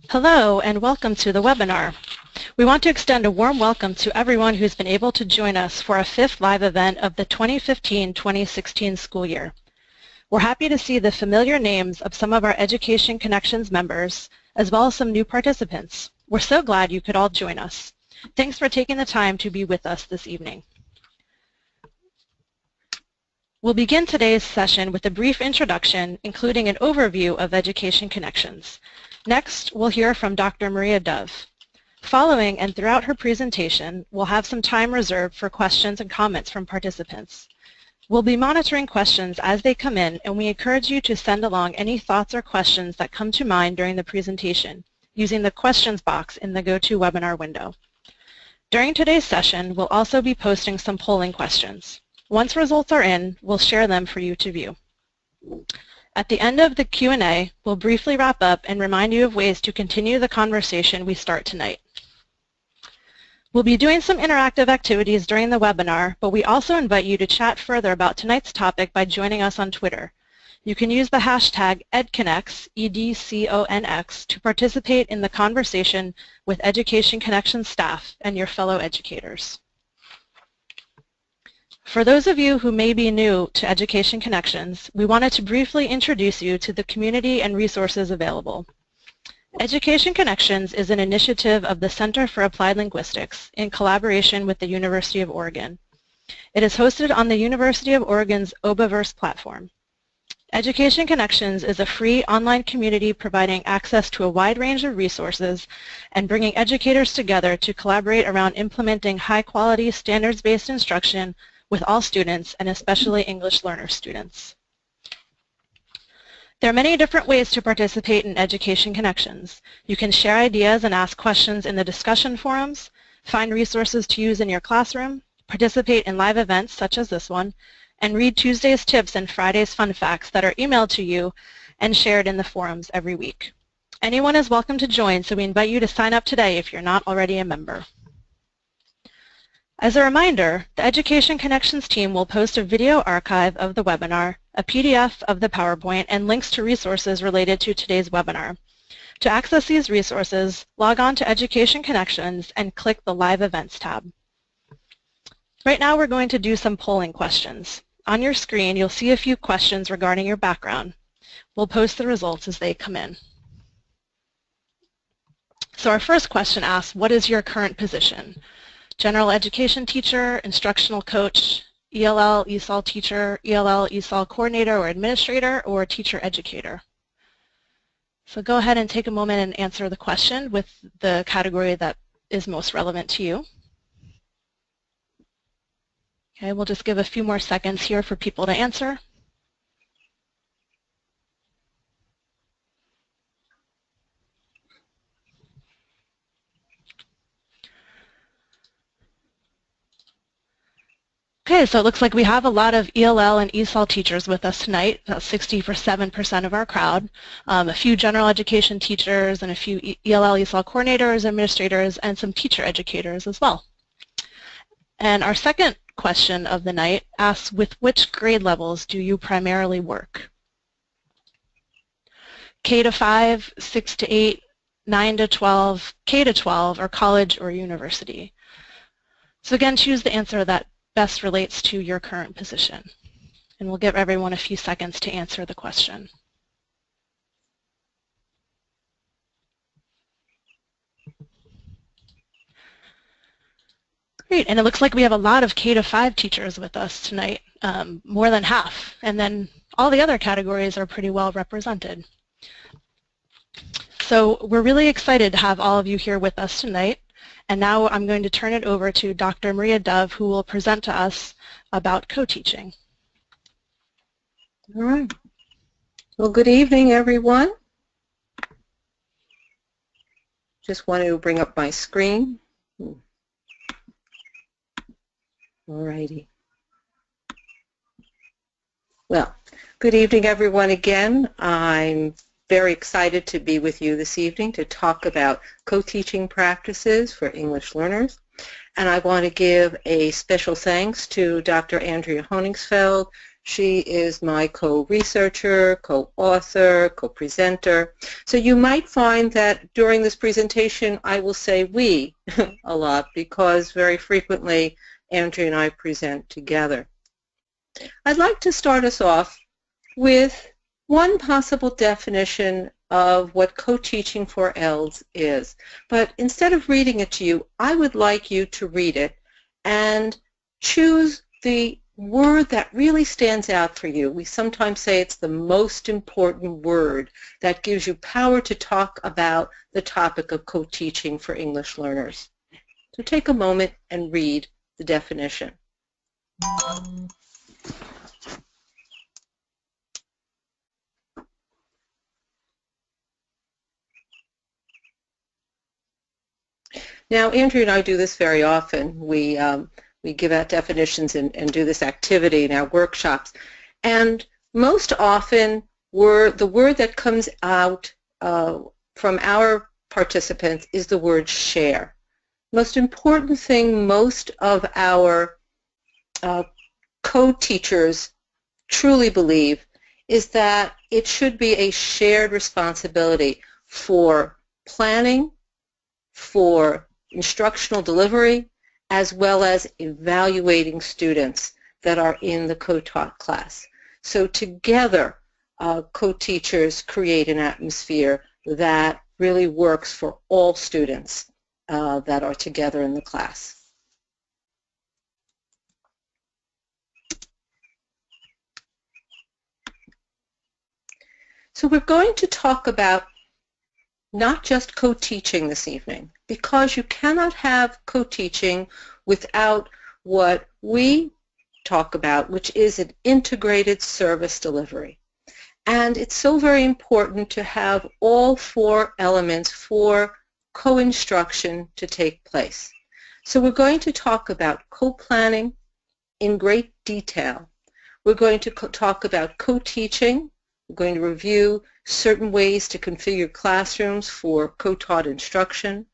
Hello and welcome to the webinar. We want to extend a warm welcome to everyone who's been able to join us for our 5th live event of the 2015-2016 school year. We're happy to see the familiar names of some of our Education Connections members, as well as some new participants. We're so glad you could all join us. Thanks for taking the time to be with us this evening. We'll begin today's session with a brief introduction, including an overview of Education Connections. Next, we'll hear from Dr. Maria Dove. Following and throughout her presentation, we'll have some time reserved for questions and comments from participants. We'll be monitoring questions as they come in, and we encourage you to send along any thoughts or questions that come to mind during the presentation, using the questions box in the GoToWebinar window. During today's session, we'll also be posting some polling questions. Once results are in, we'll share them for you to view. At the end of the Q&A, we'll briefly wrap up and remind you of ways to continue the conversation we start tonight. We'll be doing some interactive activities during the webinar, but we also invite you to chat further about tonight's topic by joining us on Twitter. You can use the hashtag EdConnects, EDCONX, to participate in the conversation with Education Connections staff and your fellow educators. For those of you who may be new to Education Connections, we wanted to briefly introduce you to the community and resources available. Education Connections is an initiative of the Center for Applied Linguistics in collaboration with the University of Oregon. It is hosted on the University of Oregon's Obaverse platform. Education Connections is a free online community providing access to a wide range of resources and bringing educators together to collaborate around implementing high-quality, standards-based instruction with all students, and especially English learner students. There are many different ways to participate in Education Connections. You can share ideas and ask questions in the discussion forums, find resources to use in your classroom, participate in live events such as this one, and read Tuesday's tips and Friday's fun facts that are emailed to you and shared in the forums every week. Anyone is welcome to join, so we invite you to sign up today if you're not already a member. As a reminder, the Education Connections team will post a video archive of the webinar, a PDF of the PowerPoint, and links to resources related to today's webinar. To access these resources, log on to Education Connections and click the Live Events tab. Right now we're going to do some polling questions. On your screen, you'll see a few questions regarding your background. We'll post the results as they come in. So our first question asks, what is your current position? General education teacher, instructional coach, ELL, ESOL teacher, ELL, ESOL coordinator or administrator, or teacher educator. So go ahead and take a moment and answer the question with the category that is most relevant to you. Okay, we'll just give a few more seconds here for people to answer. Okay, so it looks like we have a lot of ELL and ESOL teachers with us tonight, about 67% of our crowd, a few general education teachers and a few ELL, ESOL coordinators, administrators, and some teacher educators as well. And our second question of the night asks, with which grade levels do you primarily work? K to 5, 6 to 8, 9 to 12, K to 12, or college or university. So again, choose the answer that best relates to your current position. And we'll give everyone a few seconds to answer the question. Great, and it looks like we have a lot of K to 5 teachers with us tonight, more than half. And then all the other categories are pretty well represented. So we're really excited to have all of you here with us tonight. And now I'm going to turn it over to Dr. Maria Dove, who will present to us about co-teaching. All right. Well, good evening, everyone. Just want to bring up my screen. All righty. Well, good evening, everyone, again. I'm very excited to be with you this evening to talk about co-teaching practices for English learners. And I want to give a special thanks to Dr. Andrea Honingsfeld She is my co-researcher, co-author, co-presenter. So you might find that during this presentation I will say we a lot because very frequently Andrea and I present together. I'd like to start us off with one possible definition of what co-teaching for ELDs is. But instead of reading it to you, I would like you to read it and choose the word that really stands out for you. We sometimes say it's the most important word that gives you power to talk about the topic of co-teaching for English learners. So take a moment and read the definition. Now, Andrea and I do this very often. We give out definitions and do this activity in our workshops. And most often, the word that comes out from our participants is the word share. Most important thing most of our co-teachers truly believe is that it should be a shared responsibility for planning, for instructional delivery, as well as evaluating students that are in the co-taught class. So together, co-teachers create an atmosphere that really works for all students that are together in the class. So we're going to talk about not just co-teaching this evening, because you cannot have co-teaching without what we talk about, which is an integrated service delivery. And it's so very important to have all four elements for co-instruction to take place. So we're going to talk about co-planning in great detail. We're going to talk about co-teaching. We're going to review certain ways to configure classrooms for co-taught instruction.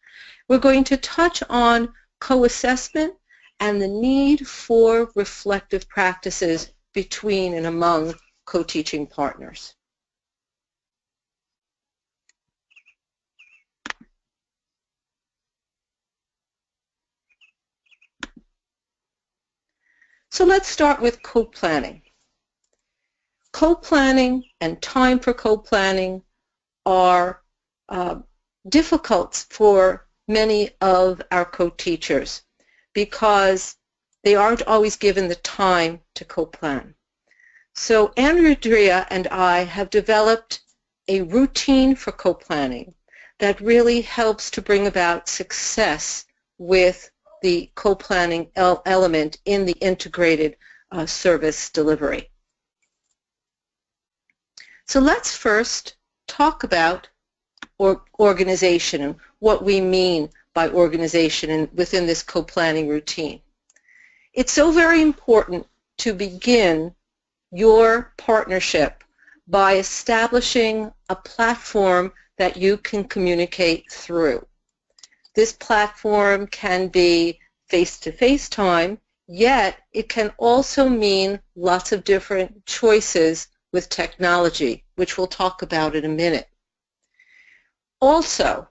We're going to touch on co-assessment and the need for reflective practices between and among co-teaching partners. So let's start with co-planning. Co-planning and time for co-planning are difficult for many of our co-teachers because they aren't always given the time to co-plan. So Andrea and I have developed a routine for co-planning that really helps to bring about success with the co-planning element in the integrated service delivery. So let's first talk about organization and what we mean by organization within this co-planning routine. It's so very important to begin your partnership by establishing a platform that you can communicate through. This platform can be face-to-face time, yet it can also mean lots of different choices with technology, which we'll talk about in a minute. Also,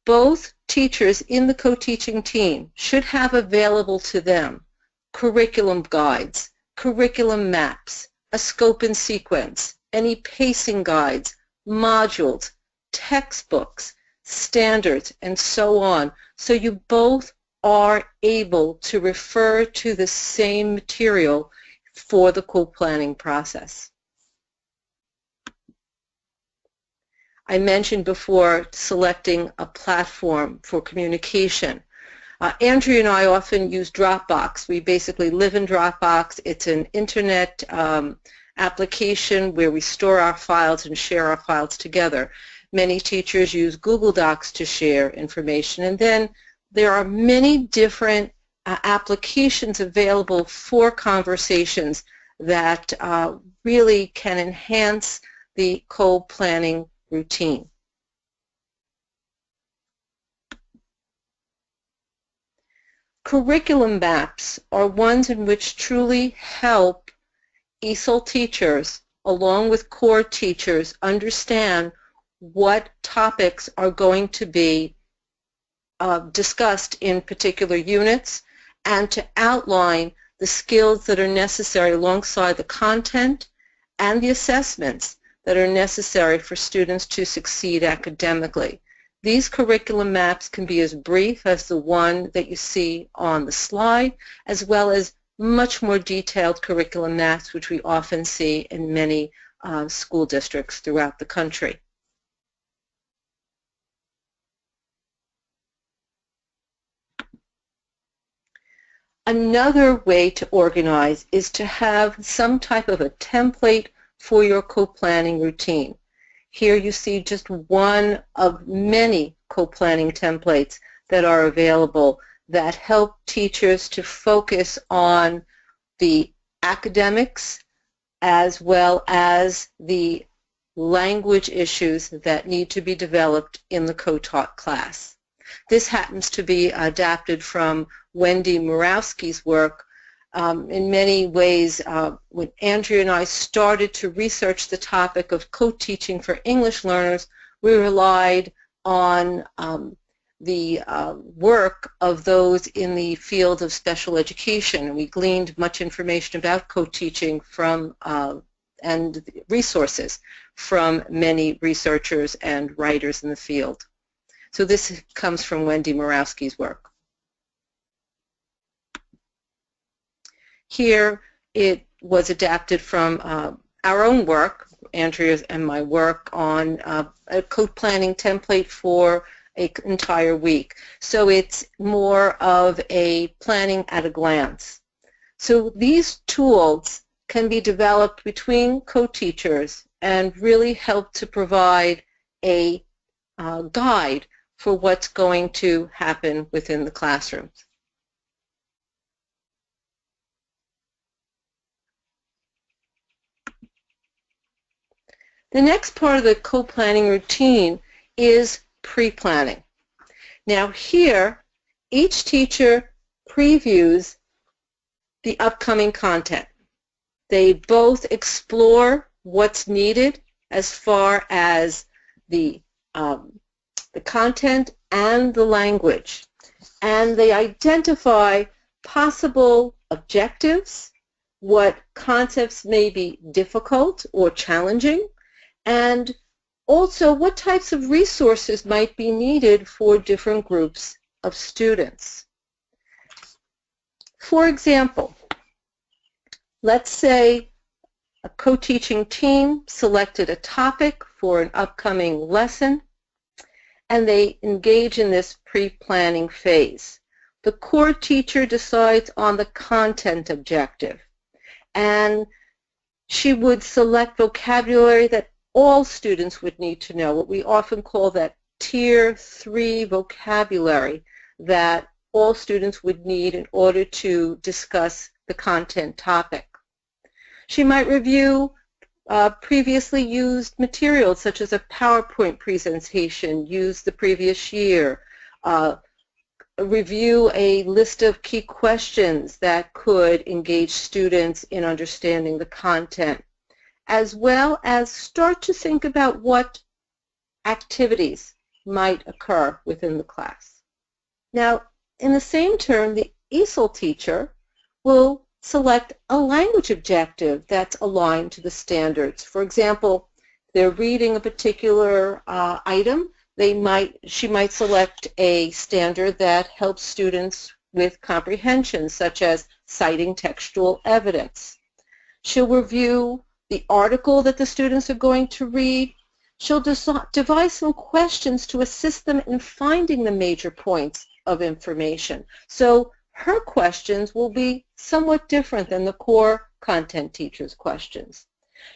both teachers in the co-teaching team should have available to them curriculum guides, curriculum maps, a scope and sequence, any pacing guides, modules, textbooks, standards, and so on, so you both are able to refer to the same material for the co-planning process. I mentioned before selecting a platform for communication. Andrea and I often use Dropbox. We basically live in Dropbox. It's an internet application where we store our files and share our files together. Many teachers use Google Docs to share information. And then there are many different applications available for conversations that really can enhance the co-planning routine. Curriculum maps are ones in which truly help ESOL teachers, along with core teachers, understand what topics are going to be discussed in particular units, and to outline the skills that are necessary alongside the content and the assessments that are necessary for students to succeed academically. These curriculum maps can be as brief as the one that you see on the slide, as well as much more detailed curriculum maps, which we often see in many school districts throughout the country. Another way to organize is to have some type of a template for your co-planning routine. Here you see just one of many co-planning templates that are available that help teachers to focus on the academics as well as the language issues that need to be developed in the co-taught class. This happens to be adapted from Wendy Murawski's work. In many ways, when Andrea and I started to research the topic of co-teaching for English learners, we relied on the work of those in the field of special education, and we gleaned much information about co-teaching from and resources from many researchers and writers in the field. So this comes from Wendy Murawski's work. Here it was adapted from our own work, Andrea's and my work, on a co-planning template for an entire week. So it's more of a planning at a glance. So these tools can be developed between co-teachers and really help to provide a guide for what's going to happen within the classrooms. The next part of the co-planning routine is pre-planning. Now here, each teacher previews the upcoming content. They both explore what's needed as far as the content and the language, and they identify possible objectives, what concepts may be difficult or challenging, and also what types of resources might be needed for different groups of students. For example, let's say a co-teaching team selected a topic for an upcoming lesson, and they engage in this pre-planning phase. The core teacher decides on the content objective, and she would select vocabulary that all students would need to know, what we often call that Tier 3 vocabulary that all students would need in order to discuss the content topic. She might review previously used materials such as a PowerPoint presentation used the previous year, review a list of key questions that could engage students in understanding the content, as well as start to think about what activities might occur within the class. Now, in the same term, the ESOL teacher will select a language objective that's aligned to the standards. For example, if they're reading a particular item, she might select a standard that helps students with comprehension, such as citing textual evidence. She'll review the article that the students are going to read. She'll devise some questions to assist them in finding the major points of information. So her questions will be somewhat different than the core content teacher's questions.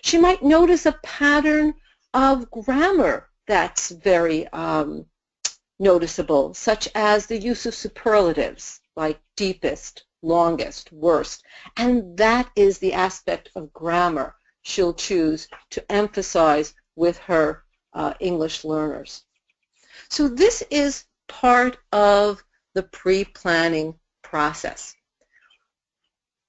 She might notice a pattern of grammar that's very noticeable, such as the use of superlatives like deepest, longest, worst, and that is the aspect of grammar she'll choose to emphasize with her English learners. So this is part of the pre-planning process.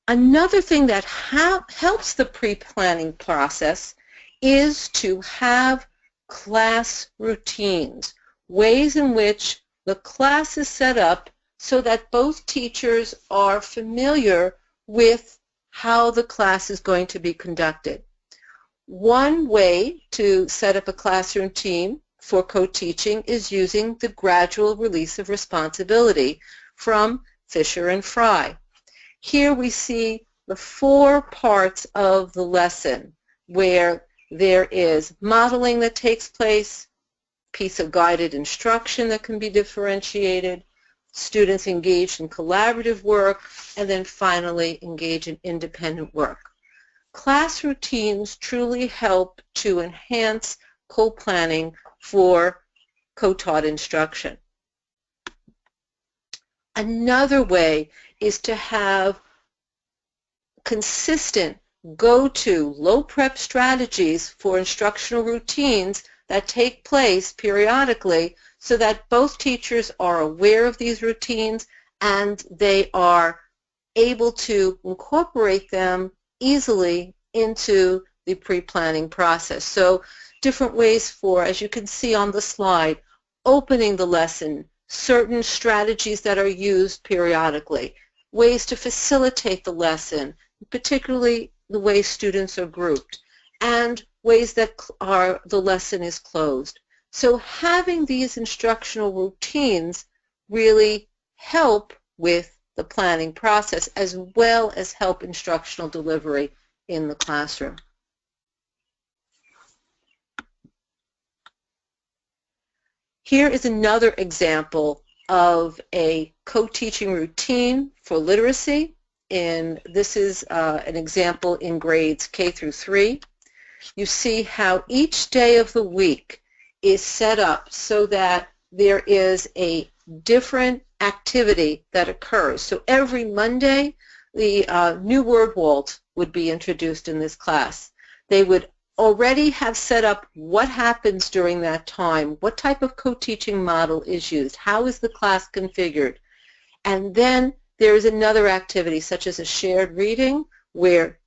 Another thing that helps the pre-planning process is to have class routines, ways in which the class is set up so that both teachers are familiar with how the class is going to be conducted. One way to set up a classroom team for co-teaching is using the gradual release of responsibility from Fisher and Fry. Here we see the 4 parts of the lesson where there is modeling that takes place, piece of guided instruction that can be differentiated, students engaged in collaborative work, and then finally engage in independent work. Class routines truly help to enhance co-planning for co-taught instruction. Another way is to have consistent go-to low-prep strategies for instructional routines that take place periodically so that both teachers are aware of these routines and they are able to incorporate them easily into the pre-planning process. So different ways for, as you can see on the slide, opening the lesson, certain strategies that are used periodically, ways to facilitate the lesson, particularly the way students are grouped, and ways that the lesson is closed. So having these instructional routines really help with the planning process as well as help instructional delivery in the classroom. Here is another example of a co-teaching routine for literacy. This is an example in grades K through 3. You see how each day of the week is set up so that there is a different activity that occurs. So every Monday, the new word vault would be introduced in this class. They would already have set up what happens during that time, what type of co-teaching model is used, how is the class configured. And then there is another activity such as a shared reading where,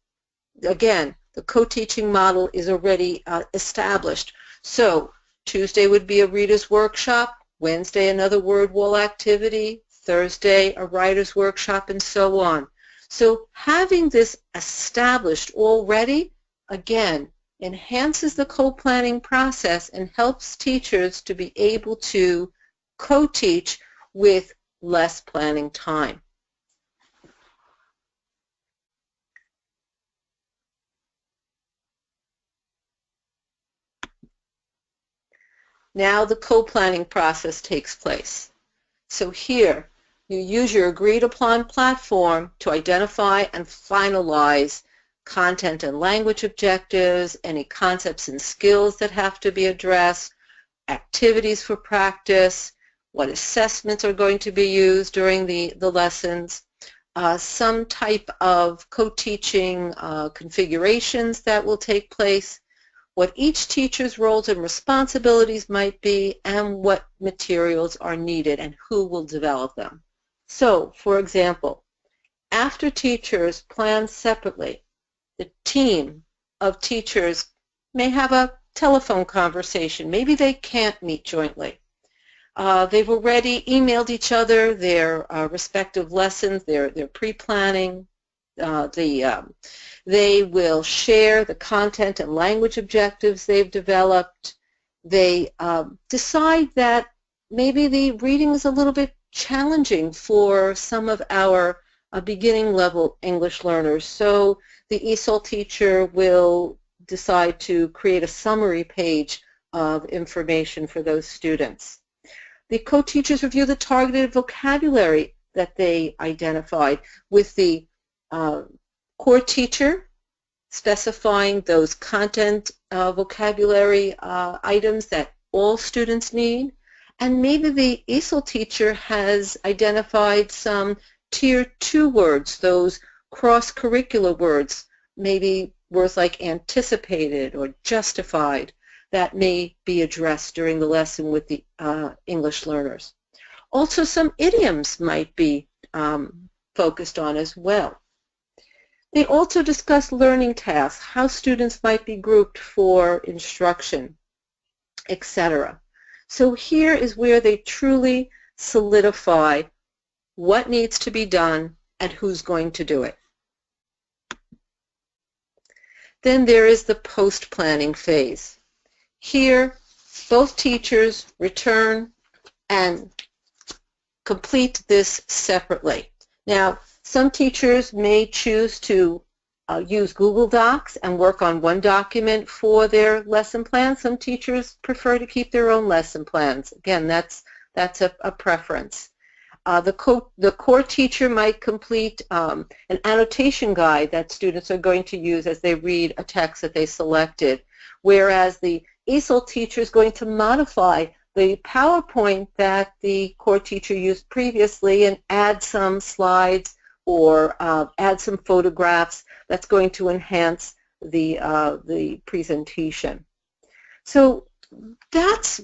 again, the co-teaching model is already established. So Tuesday would be a reader's workshop, Wednesday another word wall activity, Thursday a writer's workshop, and so on. So having this established already, again, enhances the co-planning process and helps teachers to be able to co-teach with less planning time. Now the co-planning process takes place. So here, you use your agreed upon platform to identify and finalize content and language objectives, any concepts and skills that have to be addressed, activities for practice, what assessments are going to be used during the lessons, some type of co-teaching configurations that will take place, what each teacher's roles and responsibilities might be, and what materials are needed and who will develop them. So, for example, after teachers plan separately, the team of teachers may have a telephone conversation. Maybe they can't meet jointly. They've already emailed each other their respective lessons, their pre-planning. They will share the content and language objectives they've developed. They decide that maybe the reading is a little bit challenging for some of our beginning level English learners. So the ESOL teacher will decide to create a summary page of information for those students. The co-teachers review the targeted vocabulary that they identified with the core teacher specifying those content vocabulary items that all students need, and maybe the ESOL teacher has identified some Tier 2 words, those cross-curricular words, maybe words like anticipated or justified, that may be addressed during the lesson with the English learners. Also, some idioms might be focused on as well. They also discuss learning tasks, how students might be grouped for instruction, etc. So here is where they truly solidify what needs to be done and who's going to do it. Then there is the post-planning phase. Here, both teachers return and complete this separately. Now, some teachers may choose to use Google Docs and work on one document for their lesson plan. Some teachers prefer to keep their own lesson plans. Again, that's a preference. The core teacher might complete an annotation guide that students are going to use as they read a text that they selected, whereas the ESOL teacher is going to modify the PowerPoint that the core teacher used previously and add some slides or add some photographs that's going to enhance the presentation. So that's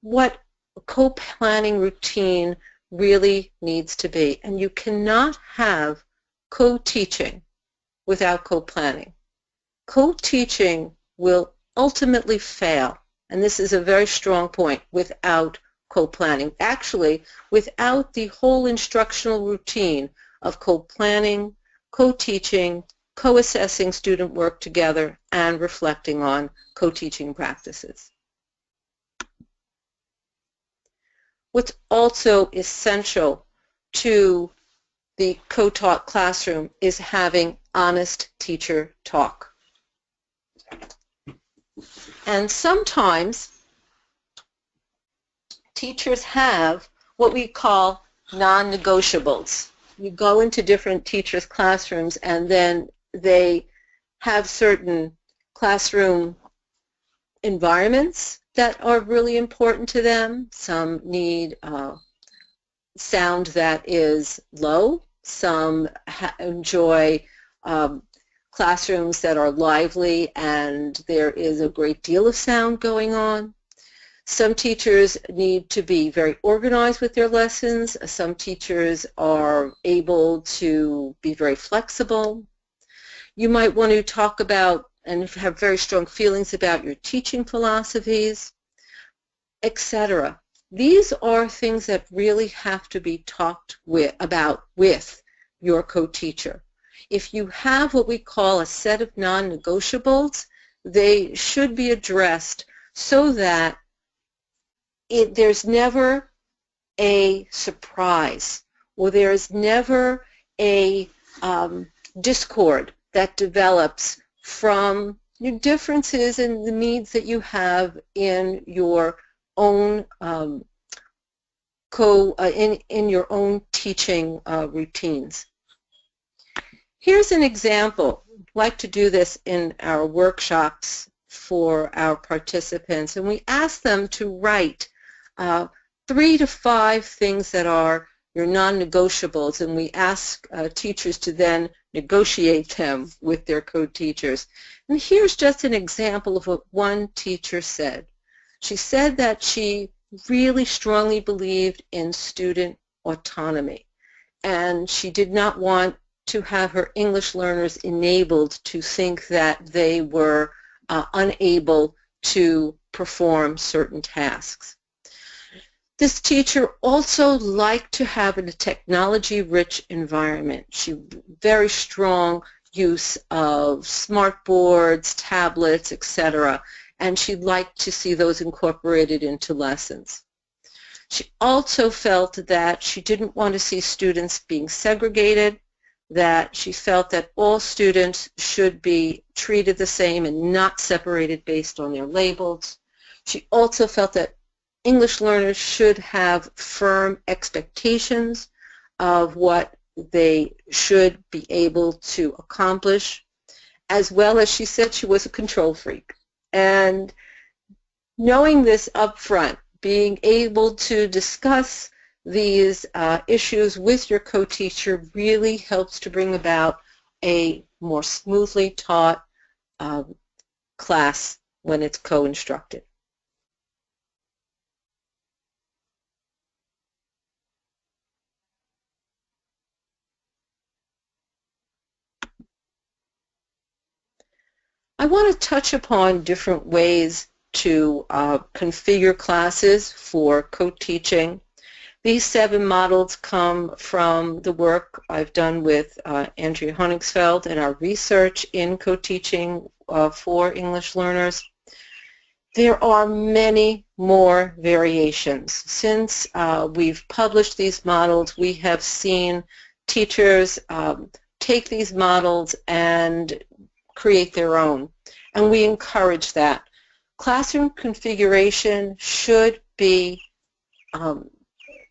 what a co-planning routine really needs to be. And you cannot have co-teaching without co-planning. Co-teaching will ultimately fail, and this is a very strong point, without co-planning. Actually, without the whole instructional routine of co-planning, co-teaching, co-assessing student work together, and reflecting on co-teaching practices. What's also essential to the co-taught classroom is having honest teacher talk. And sometimes teachers have what we call non-negotiables. You go into different teachers' classrooms and then they have certain classroom environments that are really important to them. Some need sound that is low. Some enjoy classrooms that are lively and there is a great deal of sound going on. Some teachers need to be very organized with their lessons. Some teachers are able to be very flexible. You might want to talk about and have very strong feelings about your teaching philosophies, etc. These are things that really have to be talked about with your co-teacher. If you have what we call a set of non-negotiables, they should be addressed so that there's never a surprise or there's never a discord that develops from your differences in the needs that you have in your own in your own teaching routines. Here's an example. I'd like to do this in our workshops for our participants, and we ask them to write 3 to 5 things that are your non-negotiables, and we ask teachers to then negotiate them with their co-teachers. And here's just an example of what one teacher said. She said that she really strongly believed in student autonomy, and she did not want to have her English learners enabled to think that they were unable to perform certain tasks. This teacher also liked to have a technology-rich environment. She very strong use of smart boards, tablets, etc., and she liked to see those incorporated into lessons. She also felt that she didn't want to see students being segregated, that she felt that all students should be treated the same and not separated based on their labels. She also felt that English learners should have firm expectations of what they should be able to accomplish, as well as she said she was a control freak. And knowing this up front, being able to discuss these issues with your co-teacher really helps to bring about a more smoothly taught class when it's co-instructed. I want to touch upon different ways to configure classes for co-teaching. These 7 models come from the work I've done with Andrea Honingsfeld and our research in co-teaching for English learners. There are many more variations. Since we've published these models, we have seen teachers take these models and create their own, and we encourage that. Classroom configuration should be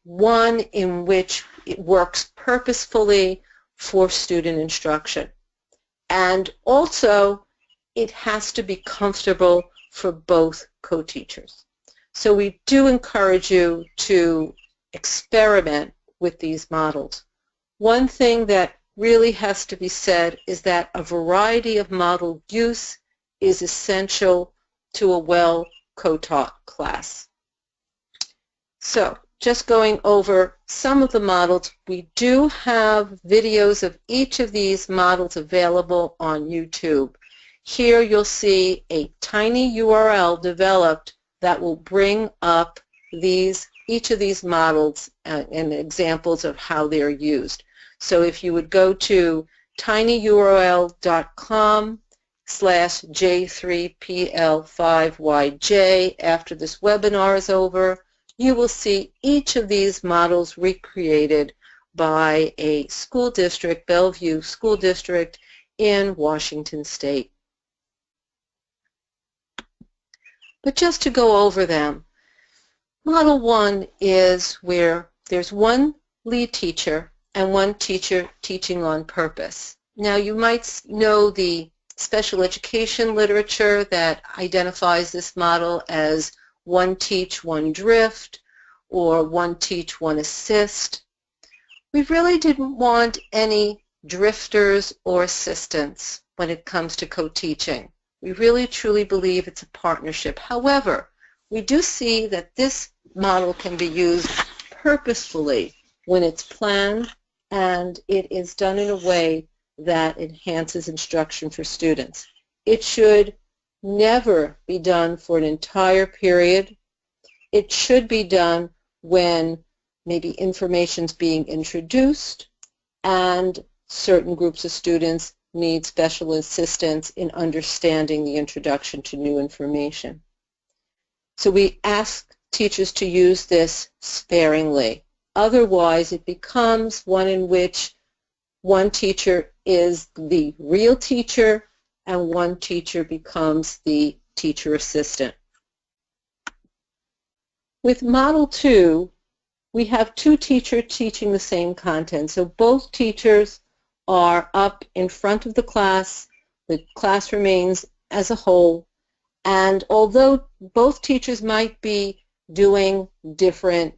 one in which it works purposefully for student instruction. And also, it has to be comfortable for both co-teachers. So we do encourage you to experiment with these models. One thing that really has to be said is that a variety of model use is essential to a well co-taught class. So, just going over some of the models, we do have videos of each of these models available on YouTube. Here you'll see a tiny URL developed that will bring up each of these models and examples of how they're used. So if you would go to tinyurl.com/J3PL5YJ after this webinar is over, you will see each of these models recreated by a school district, Bellevue School District in Washington State. But just to go over them, Model 1 is where there's one lead teacher and one teacher teaching on purpose. Now you might know the special education literature that identifies this model as one teach, one drift, or one teach, one assist. We really didn't want any drifters or assistants when it comes to co-teaching. We really truly believe it's a partnership. However, we do see that this model can be used purposefully when it's planned and it is done in a way that enhances instruction for students. It should never be done for an entire period. It should be done when maybe information's being introduced and certain groups of students need special assistance in understanding the introduction to new information. So we ask teachers to use this sparingly. Otherwise, it becomes one in which one teacher is the real teacher and one teacher becomes the teacher assistant. With Model 2, we have 2 teachers teaching the same content. So both teachers are up in front of the class remains as a whole, and although both teachers might be doing different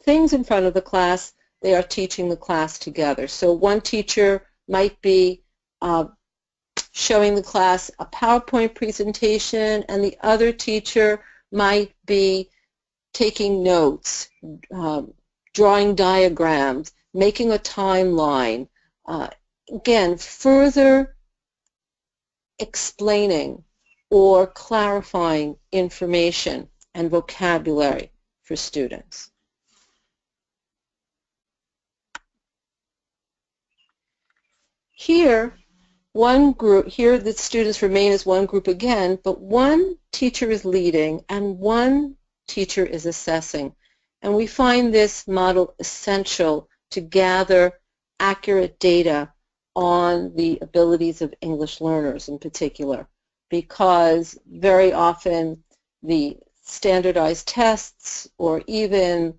things in front of the class, they are teaching the class together. So one teacher might be showing the class a PowerPoint presentation and the other teacher might be taking notes, drawing diagrams, making a timeline. Again, further explaining or clarifying information and vocabulary for students. Here the students remain as one group again, but one teacher is leading and one teacher is assessing. And we find this model essential to gather accurate data on the abilities of English learners in particular, because very often the standardized tests or even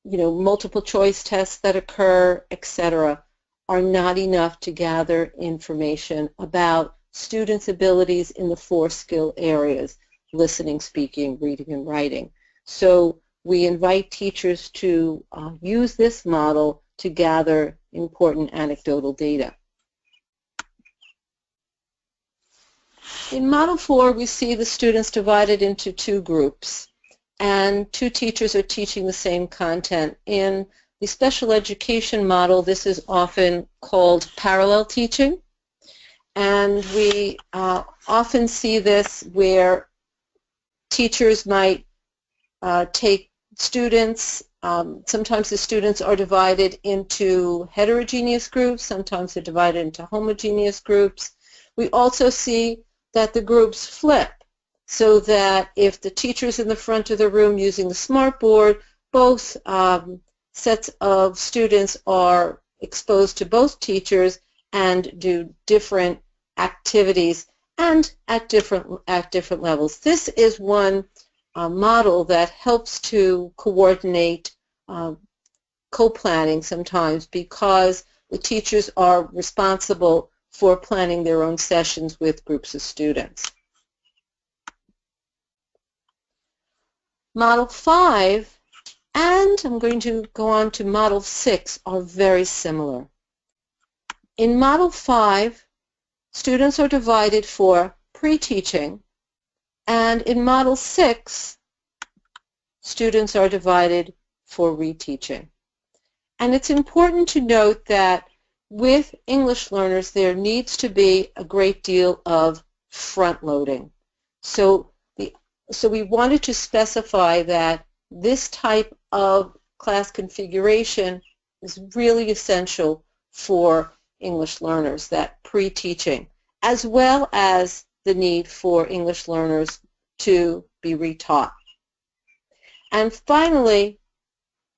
multiple choice tests that occur, etc., are not enough to gather information about students' abilities in the 4 skill areas: listening, speaking, reading, and writing. So we invite teachers to use this model to gather important anecdotal data. In Model 4, we see the students divided into 2 groups, and 2 teachers are teaching the same content. In the special education model, this is often called parallel teaching, And we often see this where teachers might take students. Sometimes the students are divided into heterogeneous groups. Sometimes they're divided into homogeneous groups. We also see that the groups flip, so that if the teacher's in the front of the room using the smartboard, both sets of students are exposed to both teachers and do different activities and at different levels. This is one model that helps to coordinate co-planning sometimes, because the teachers are responsible for planning their own sessions with groups of students. Model 5 and I'm going to go on to Model 6 are very similar. In Model 5, students are divided for pre-teaching, and in Model 6, students are divided for reteaching. And it's important to note that with English learners, there needs to be a great deal of front-loading. So we wanted to specify that this type of class configuration is really essential for English learners, that pre-teaching, as well as the need for English learners to be retaught. And finally,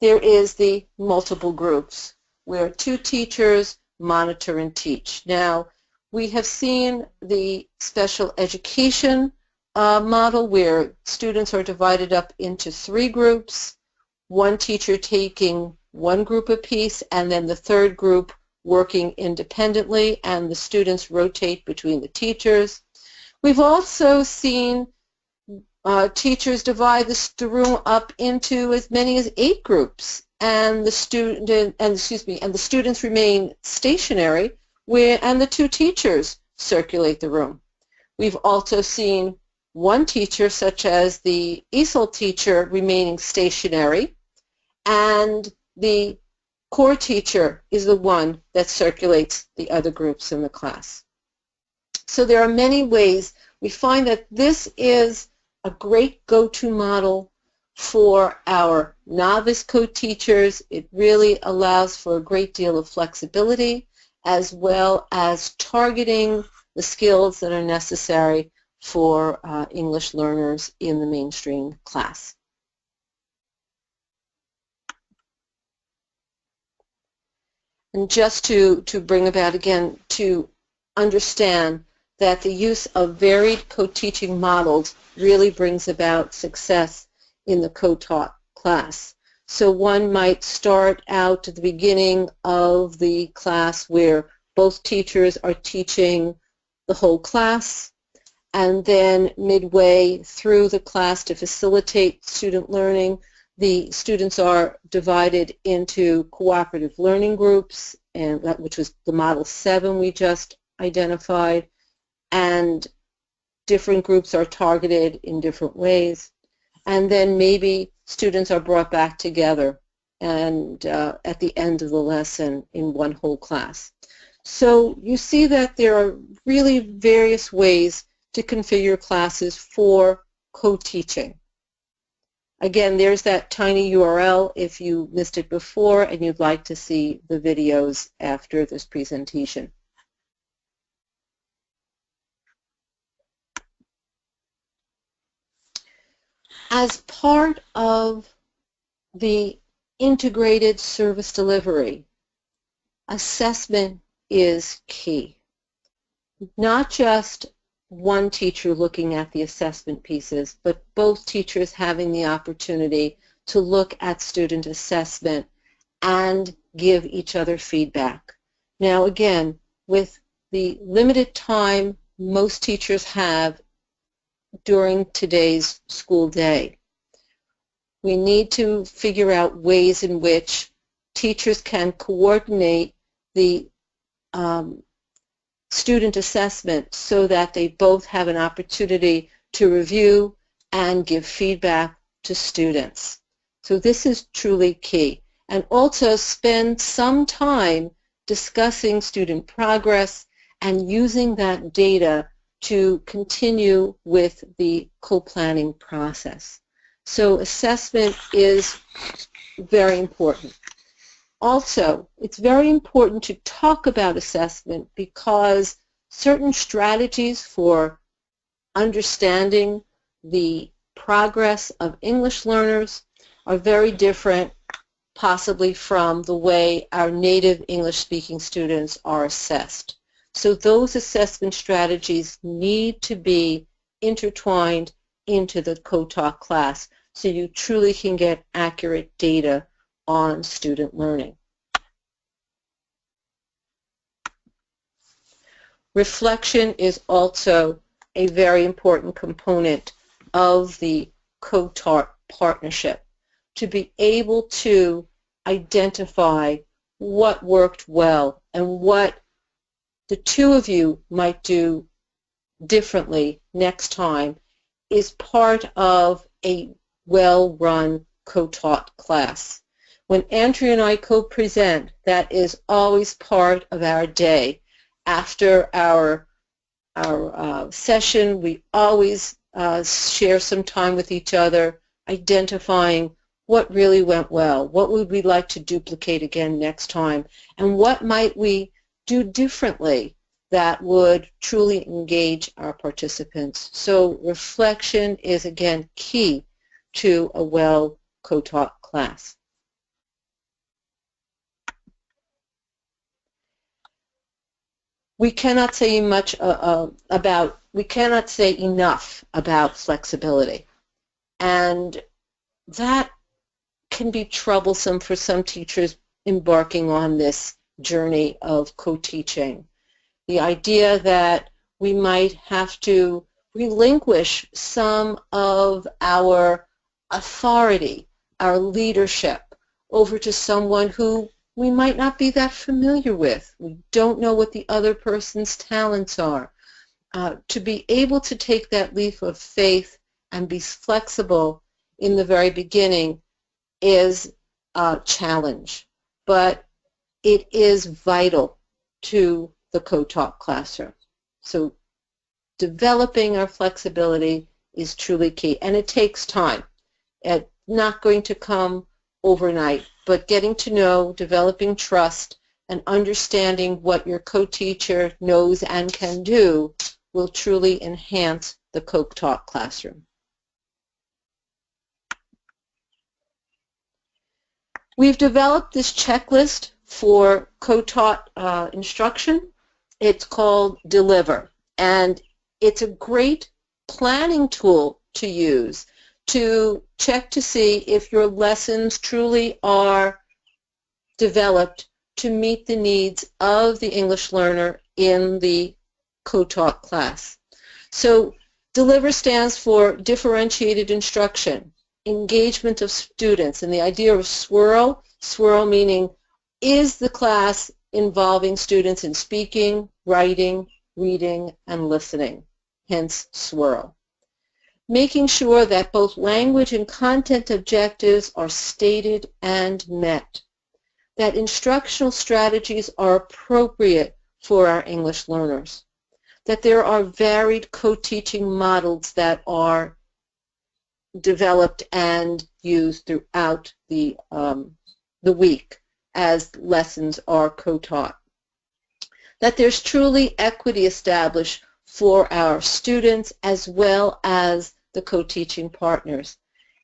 there is the multiple groups, where 2 teachers monitor and teach. Now, we have seen the special education model where students are divided up into 3 groups, 1 teacher taking 1 group apiece, and then the 3rd group working independently, and the students rotate between the teachers. We've also seen teachers divide the room up into as many as 8 groups, and the students remain stationary, and the 2 teachers circulate the room. We've also seen 1 teacher, such as the ESOL teacher, remaining stationary, and the core teacher is the one that circulates the other groups in the class. So there are many ways. We find that this is a great go-to model for our novice co-teachers. It really allows for a great deal of flexibility, as well as targeting the skills that are necessary for English learners in the mainstream class. And just to bring about, again, to understand that the use of varied co-teaching models really brings about success in the co-taught class. So one might start out at the beginning of the class where both teachers are teaching the whole class, and then midway through the class to facilitate student learning, the students are divided into cooperative learning groups, and which was the Model 7 we just identified, and different groups are targeted in different ways. And then maybe students are brought back together and at the end of the lesson in one whole class. So you see that there are really various ways to configure classes for co-teaching. Again, there's that tiny URL if you missed it before and you'd like to see the videos after this presentation. As part of the integrated service delivery, assessment is key. Not just one teacher looking at the assessment pieces, but both teachers having the opportunity to look at student assessment and give each other feedback. Now again, with the limited time most teachers have during today's school day, we need to figure out ways in which teachers can coordinate the student assessment so that they both have an opportunity to review and give feedback to students. So this is truly key. And also spend some time discussing student progress and using that data to continue with the co-planning process. So assessment is very important. Also, it's very important to talk about assessment because certain strategies for understanding the progress of English learners are very different, possibly from the way our native English-speaking students are assessed. So those assessment strategies need to be intertwined into the co-taught class so you truly can get accurate data on student learning. Reflection is also a very important component of the co-taught partnership, to be able to identify what worked well and what the two of you might do differently next time is part of a well-run co-taught class. When Andrea and I co-present, that is always part of our day. After our session, we always share some time with each other, identifying what really went well, what would we like to duplicate again next time, and what might we do differently that would truly engage our participants. So reflection is, again, key to a well co-taught class. We cannot say enough about flexibility, and that can be troublesome for some teachers embarking on this journey of co-teaching. The idea that we might have to relinquish some of our authority, our leadership, over to someone who we might not be that familiar with. We don't know what the other person's talents are. To be able to take that leap of faith and be flexible in the very beginning is a challenge, but it is vital to the co-taught classroom. So developing our flexibility is truly key, and it takes time. It's not going to come overnight, but getting to know, developing trust, and understanding what your co-teacher knows and can do will truly enhance the co-taught classroom. We've developed this checklist for co-taught instruction. It's called Deliver, and it's a great planning tool to use to check to see if your lessons truly are developed to meet the needs of the English learner in the co-taught class. So DELIVER stands for differentiated instruction, engagement of students, and the idea of swirl meaning is the class involving students in speaking, writing, reading, and listening, hence swirl. Making sure that both language and content objectives are stated and met, that instructional strategies are appropriate for our English learners, that there are varied co-teaching models that are developed and used throughout the week as lessons are co-taught, that there's truly equity established for our students as well as the co-teaching partners,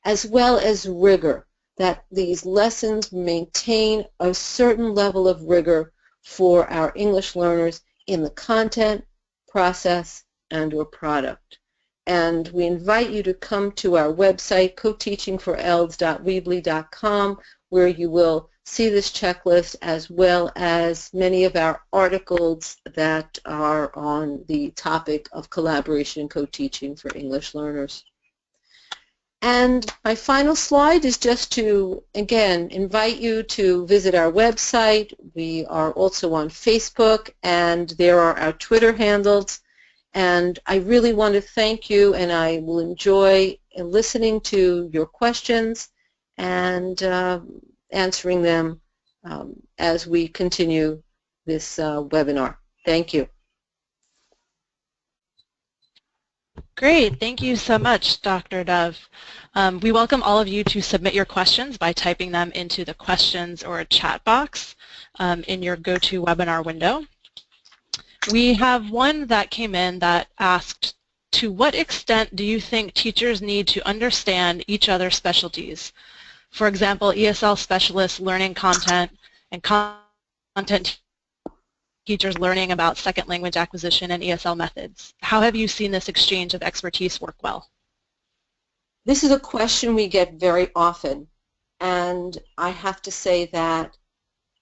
as well as rigor, that these lessons maintain a certain level of rigor for our English learners in the content, process, and or product. And we invite you to come to our website, coteachingforelds.weebly.com, where you will see this checklist as well as many of our articles that are on the topic of collaboration and co-teaching for English learners. And my final slide is just to, again, invite you to visit our website. We are also on Facebook, and there are our Twitter handles. And I really want to thank you, and I will enjoy listening to your questions and answering them as we continue this webinar. Thank you. Great. Thank you so much, Dr. Dove. We welcome all of you to submit your questions by typing them into the questions or chat box in your GoToWebinar window. We have one that came in that asked, to what extent do you think teachers need to understand each other's specialties? For example, ESL specialists learning content and content teachers learning about second language acquisition and ESL methods. How have you seen this exchange of expertise work well? This is a question we get very often, and I have to say that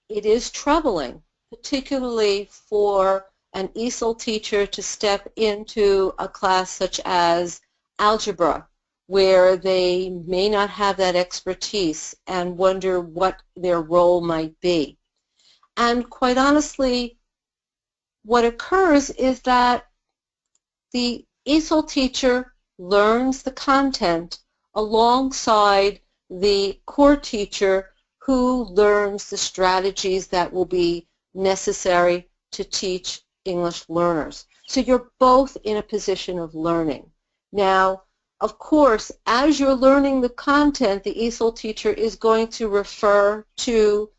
it is troubling, particularly for an ESL teacher to step into a class such as algebra, where they may not have that expertise and wonder what their role might be. And quite honestly, what occurs is that the ESL teacher learns the content alongside the core teacher who learns the strategies that will be necessary to teach English learners. So you're both in a position of learning. Now, of course, as you're learning the content, the ESL teacher is going to refer to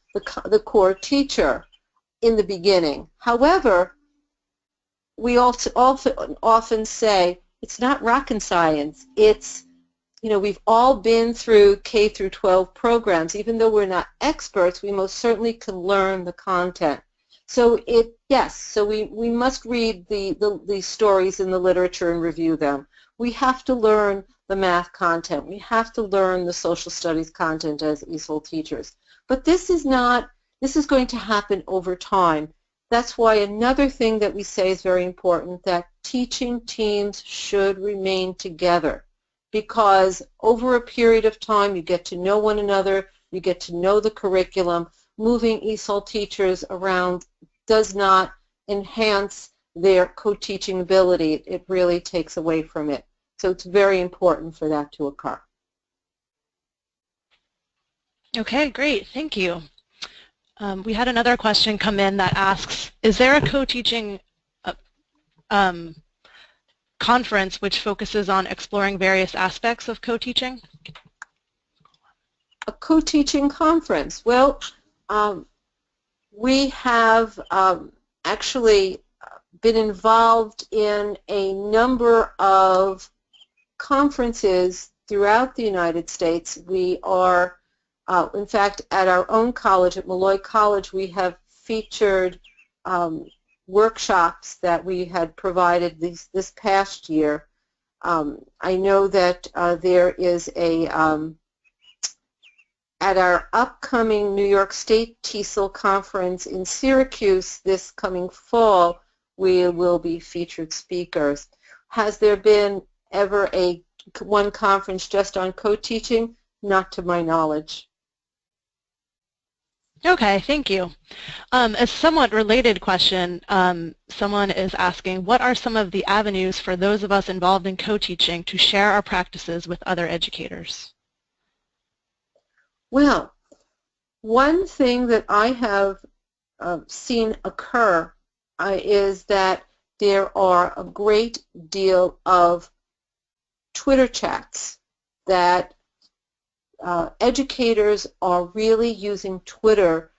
the core teacher in the beginning. However, we also often say it's not rocket science. It's, you know, we've all been through K through 12 programs. Even though we're not experts, we most certainly can learn the content. So so we must read the stories in the literature and review them. We have to learn the math content. We have to learn the social studies content as ESL teachers. But this is going to happen over time. That's why another thing that we say is very important, that teaching teams should remain together, because over a period of time you get to know one another, you get to know the curriculum. Moving ESL teachers around does not enhance their co-teaching ability. It really takes away from it. So it's very important for that to occur. Okay, great. Thank you. We had another question come in that asks, is there a co-teaching conference which focuses on exploring various aspects of co-teaching? A co-teaching conference? Well, we have actually been involved in a number of conferences throughout the United States. We are in fact, at our own college, at Molloy College, we have featured workshops that we had provided this past year. I know that there is at our upcoming New York State TESOL conference in Syracuse this coming fall, we will be featured speakers. Has there been ever one conference just on co-teaching? Not to my knowledge. Okay, thank you. A somewhat related question, someone is asking, what are some of the avenues for those of us involved in co-teaching to share our practices with other educators? Well, one thing that I have seen occur is that there are a great deal of Twitter chats that educators are really using Twitter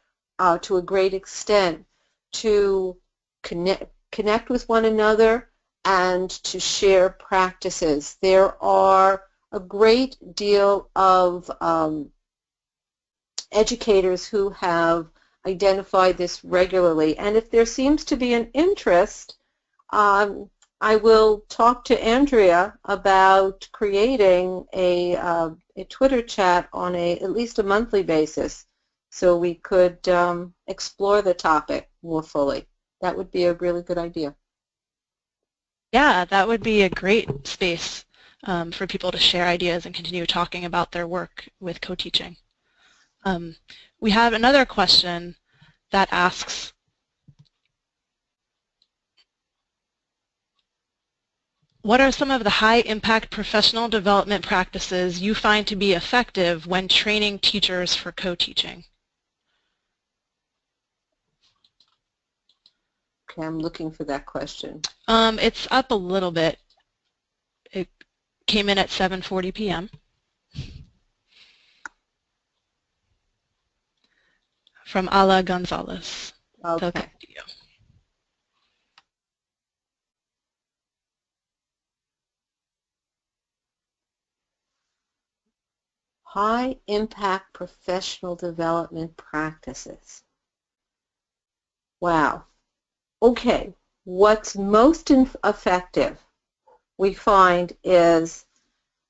to a great extent to connect with one another and to share practices. There are a great deal of educators who have identified this regularly, and if there seems to be an interest, I will talk to Andrea about creating a Twitter chat on at least a monthly basis so we could explore the topic more fully. That would be a really good idea. Yeah, that would be a great space for people to share ideas and continue talking about their work with co-teaching. We have another question that asks, what are some of the high-impact professional development practices you find to be effective when training teachers for co-teaching? Okay, I'm looking for that question. It's up a little bit. It came in at 7:40 p.m. from Ala Gonzalez. Okay. They'll connect to you. High impact professional development practices. Wow. Okay, what's most effective we find is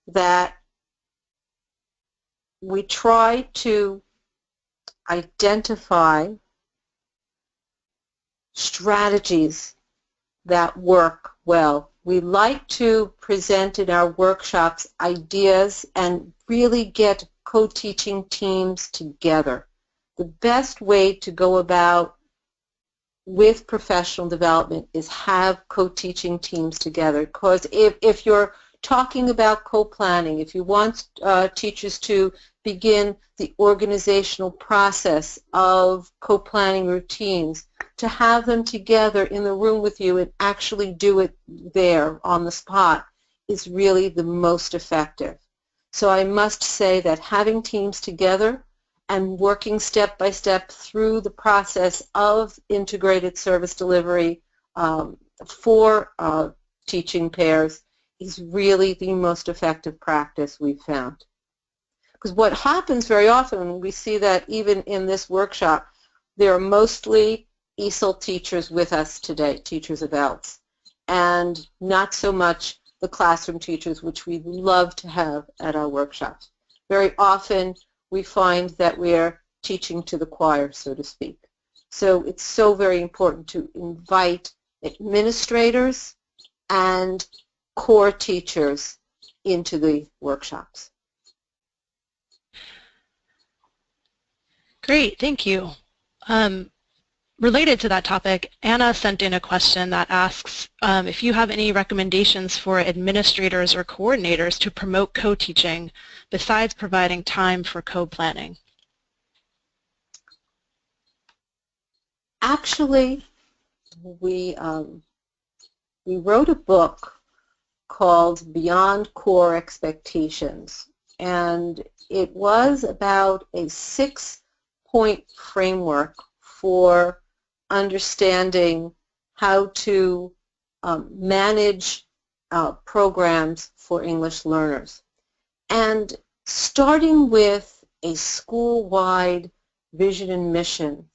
that we try to identify strategies that work well. We like to present in our workshops ideas and really get co-teaching teams together. The best way to go about with professional development is have co-teaching teams together, because if you're talking about co-planning, if you want teachers to begin the organizational process of co-planning routines, to have them together in the room with you and actually do it there on the spot is really the most effective. So I must say that having teams together and working step by step through the process of integrated service delivery for teaching pairs is really the most effective practice we've found. Because what happens very often, we see that even in this workshop, there are mostly ESOL teachers with us today, teachers of ELTS, and not so much the classroom teachers, which we love to have at our workshops. Very often we find that we're teaching to the choir, so to speak. So it's so very important to invite administrators and core teachers into the workshops. Great, thank you. Related to that topic, Anna sent in a question that asks if you have any recommendations for administrators or coordinators to promote co-teaching besides providing time for co-planning. Actually, we wrote a book called Beyond Core Expectations, and it was about a 6-point framework for understanding how to manage programs for English learners. And starting with a school-wide vision and mission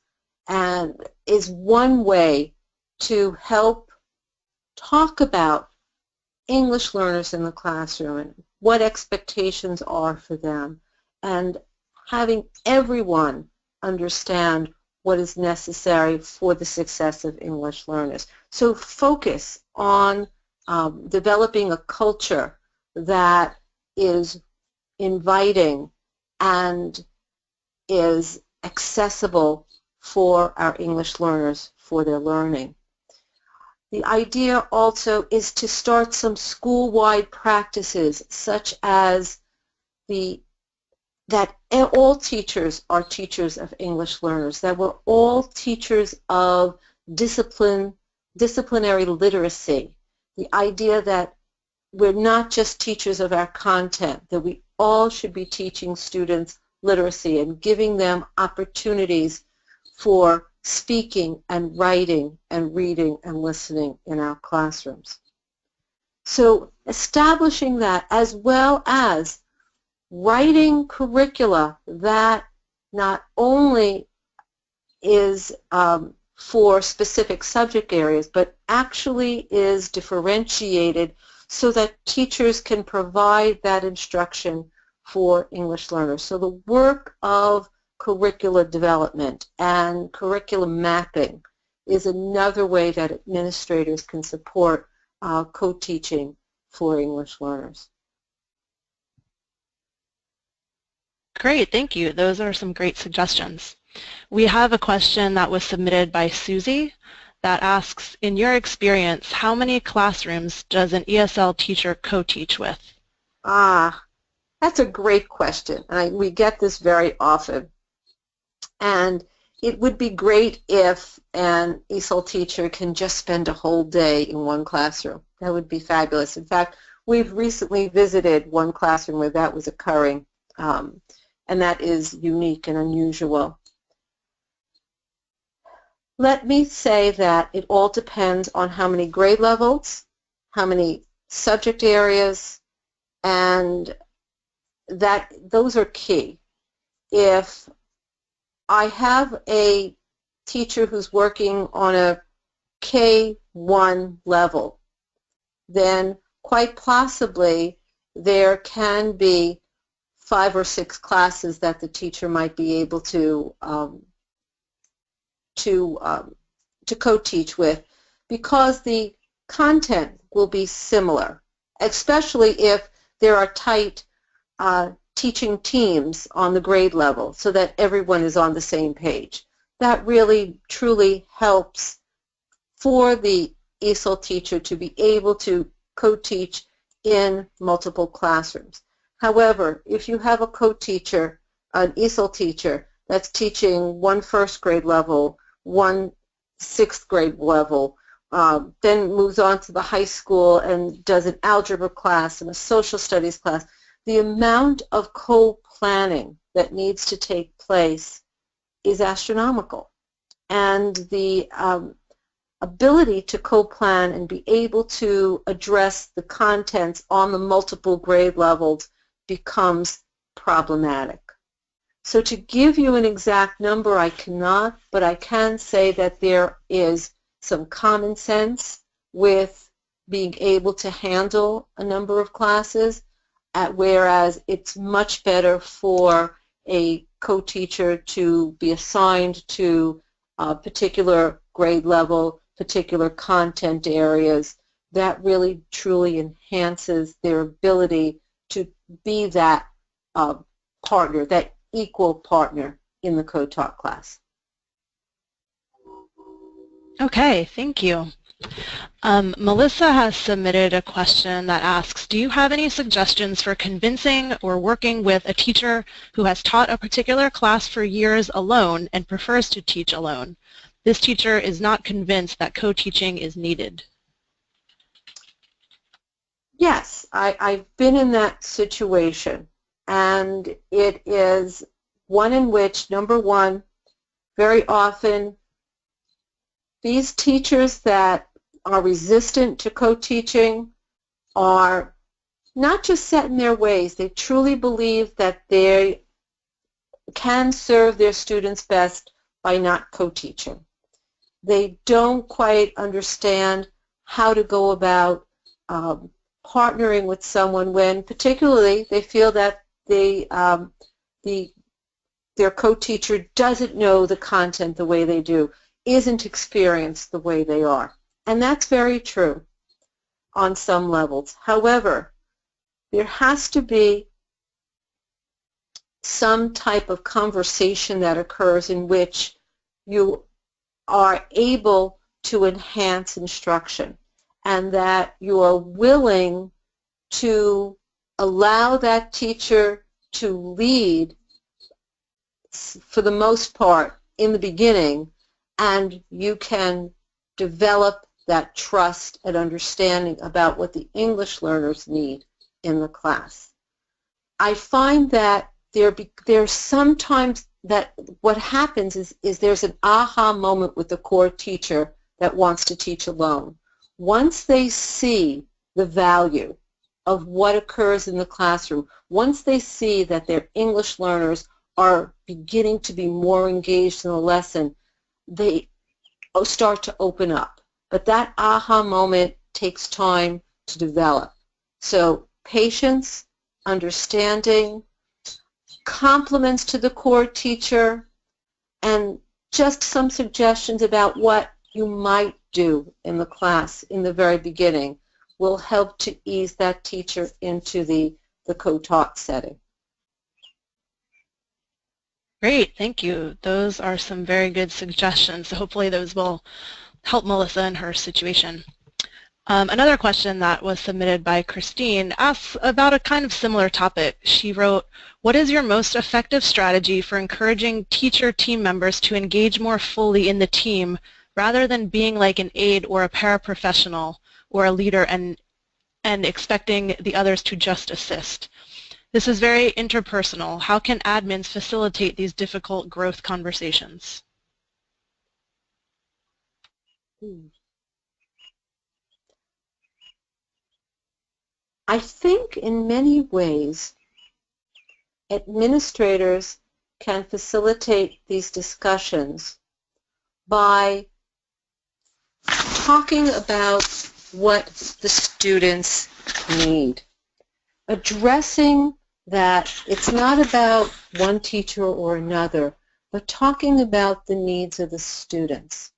and is one way to help talk about English learners in the classroom and what expectations are for them, and having everyone understand what is necessary for the success of English learners. So focus on developing a culture that is inviting and is accessible for our English learners for their learning. The idea also is to start some school-wide practices, such as that all teachers are teachers of English learners, that we're all teachers of disciplinary literacy. The idea that we're not just teachers of our content, that we all should be teaching students literacy and giving them opportunities for speaking and writing and reading and listening in our classrooms. So establishing that, as well as writing curricula that not only is for specific subject areas, but actually is differentiated so that teachers can provide that instruction for English learners. So the work of curricula development and curriculum mapping is another way that administrators can support co-teaching for English learners. Great, thank you. Those are some great suggestions. We have a question that was submitted by Susie that asks, in your experience, how many classrooms does an ESL teacher co-teach with? That's a great question. We get this very often. And it would be great if an ESL teacher can just spend a whole day in one classroom. That would be fabulous. In fact, We've recently visited one classroom where that was occurring, and that is unique and unusual. Let me say that it all depends on how many grade levels, how many subject areas, and that those are key. If I have a teacher who's working on a K1 level, then quite possibly there can be 5 or 6 classes that the teacher might be able to co-teach with, because the content will be similar, especially if there are tight teaching teams on the grade level so that everyone is on the same page. That really, truly helps for the ESOL teacher to be able to co-teach in multiple classrooms. However, if you have a co-teacher, an ESOL teacher, that's teaching one first grade level, one sixth grade level, then moves on to the high school and does an algebra class and a social studies class, the amount of co-planning that needs to take place is astronomical. And the ability to co-plan and be able to address the contents on the multiple grade levels becomes problematic. So to give you an exact number, I cannot, but I can say that there is some common sense with being able to handle a number of classes, whereas it's much better for a co-teacher to be assigned to a particular grade level, particular content areas. That really truly enhances their ability to be that partner, that equal partner in the co-taught class. Okay, thank you. Melissa has submitted a question that asks, do you have any suggestions for convincing or working with a teacher who has taught a particular class for years alone and prefers to teach alone? This teacher is not convinced that co-teaching is needed. Yes, I've been in that situation, and it is one in which, number one, very often these teachers that are resistant to co-teaching are not just set in their ways. They truly believe that they can serve their students best by not co-teaching. They don't quite understand how to go about partnering with someone when particularly they feel that their co-teacher doesn't know the content the way they do, isn't experienced the way they are. And that's very true on some levels. However, there has to be some type of conversation that occurs in which you are able to enhance instruction and that you are willing to allow that teacher to lead for the most part in the beginning, and you can develop that trust and understanding about what the English learners need in the class. I find that there's sometimes that what happens is there's an aha moment with the core teacher that wants to teach alone. Once they see the value of what occurs in the classroom, once they see that their English learners are beginning to be more engaged in the lesson, they start to open up. But that aha moment takes time to develop. So patience, understanding, compliments to the core teacher, and just some suggestions about what you might do in the class in the very beginning will help to ease that teacher into the co-taught setting. Great, thank you. Those are some very good suggestions. So hopefully those will help Melissa in her situation. Another question that was submitted by Christine asks about a kind of similar topic. She wrote, what is your most effective strategy for encouraging teacher team members to engage more fully in the team rather than being like an aide or a paraprofessional or a leader and and expecting the others to just assist. This is very interpersonal. How can admins facilitate these difficult growth conversations? I think in many ways administrators can facilitate these discussions by talking about what the students need, addressing that it's not about one teacher or another, but talking about the needs of the students.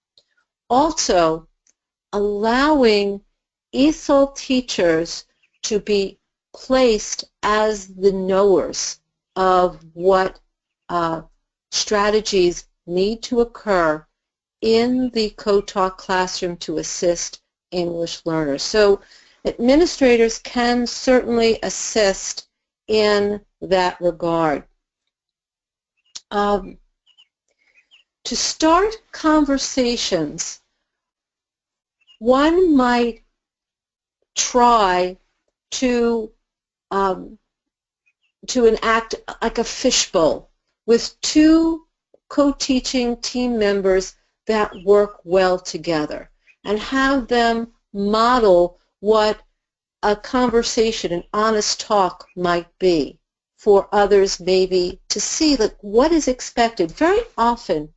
Also, allowing ESOL teachers to be placed as the knowers of what strategies need to occur in the co-taught classroom to assist English learners. So administrators can certainly assist in that regard. To start conversations, one might try to enact like a fishbowl with two co-teaching team members that work well together and have them model what a conversation, an honest talk might be for others maybe to see like what is expected. Very often,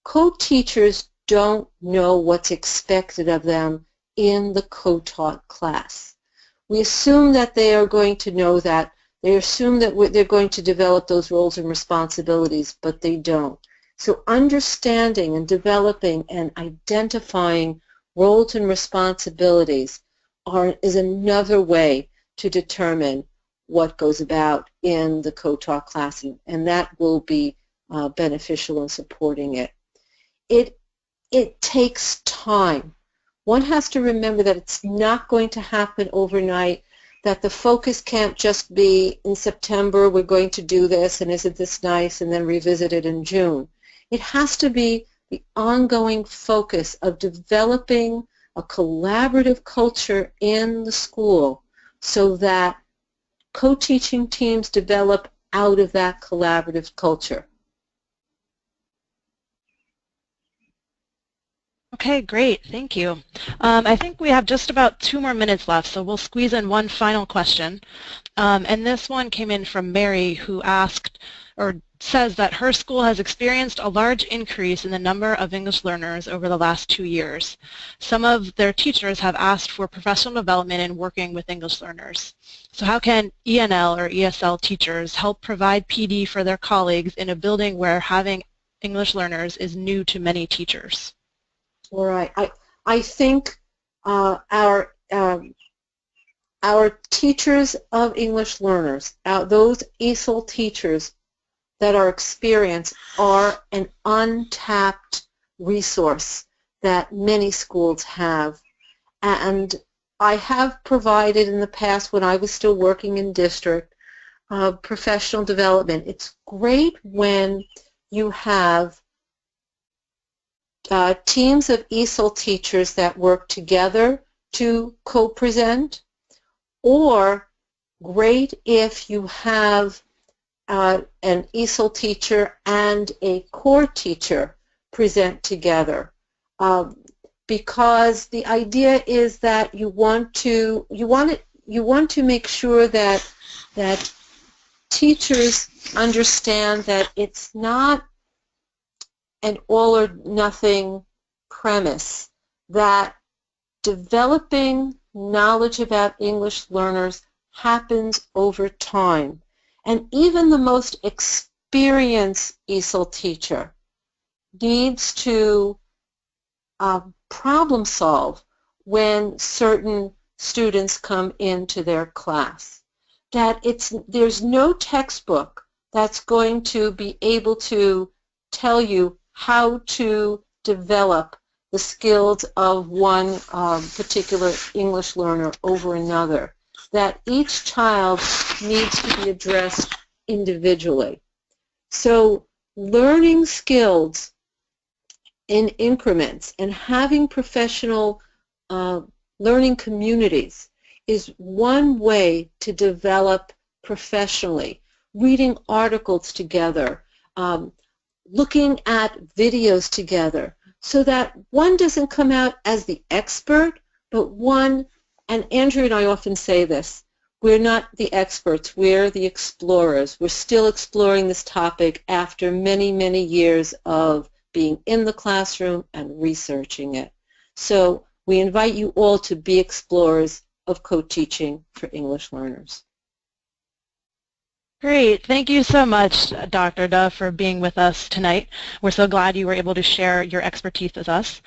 co-teachers don't know what's expected of them in the co-taught class. We assume that they are going to know that. They assume that they're going to develop those roles and responsibilities, but they don't. So understanding and developing and identifying roles and responsibilities is another way to determine what goes about in the co-taught class, and that will be beneficial in supporting it. It takes time. One has to remember that it's not going to happen overnight, that the focus can't just be in September, we're going to do this, and isn't this nice, and then revisit it in June. It has to be the ongoing focus of developing a collaborative culture in the school so that co-teaching teams develop out of that collaborative culture. Okay, great. Thank you. I think we have just about 2 more minutes left, so we'll squeeze in one final question. And this one came in from Mary, who asked, or says that her school has experienced a large increase in the number of English learners over the last 2 years. Some of their teachers have asked for professional development in working with English learners. So how can ENL or ESL teachers help provide PD for their colleagues in a building where having English learners is new to many teachers? All right. I think our teachers of English learners, those ESOL teachers that are experienced, are an untapped resource that many schools have. And I have provided in the past, when I was still working in district, professional development. It's great when you have teams of ESOL teachers that work together to co-present, or great if you have an ESOL teacher and a core teacher present together, because the idea is that you want to make sure that teachers understand that it's not an all or nothing premise, that developing knowledge about English learners happens over time. And even the most experienced ESOL teacher needs to problem solve when certain students come into their class. That there's no textbook that's going to be able to tell you how to develop the skills of one particular English learner over another, that each child needs to be addressed individually. So learning skills in increments and having professional learning communities is one way to develop professionally. Reading articles together, looking at videos together, so that one doesn't come out as the expert, but one, and Andrew and I often say this, we're not the experts, we're the explorers. We're still exploring this topic after many, many years of being in the classroom and researching it. So we invite you all to be explorers of co-teaching for English learners. Great. Thank you so much, Dr. Duff, for being with us tonight. We're so glad you were able to share your expertise with us.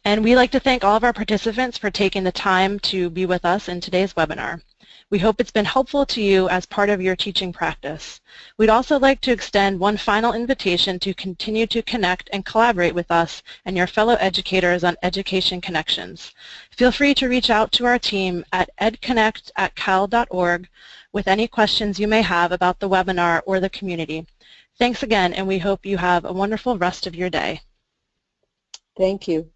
And we'd like to thank all of our participants for taking the time to be with us in today's webinar. We hope it's been helpful to you as part of your teaching practice. We'd also like to extend one final invitation to continue to connect and collaborate with us and your fellow educators on Education Connections. Feel free to reach out to our team at edconnect@cal.org with any questions you may have about the webinar or the community. Thanks again, and we hope you have a wonderful rest of your day. Thank you.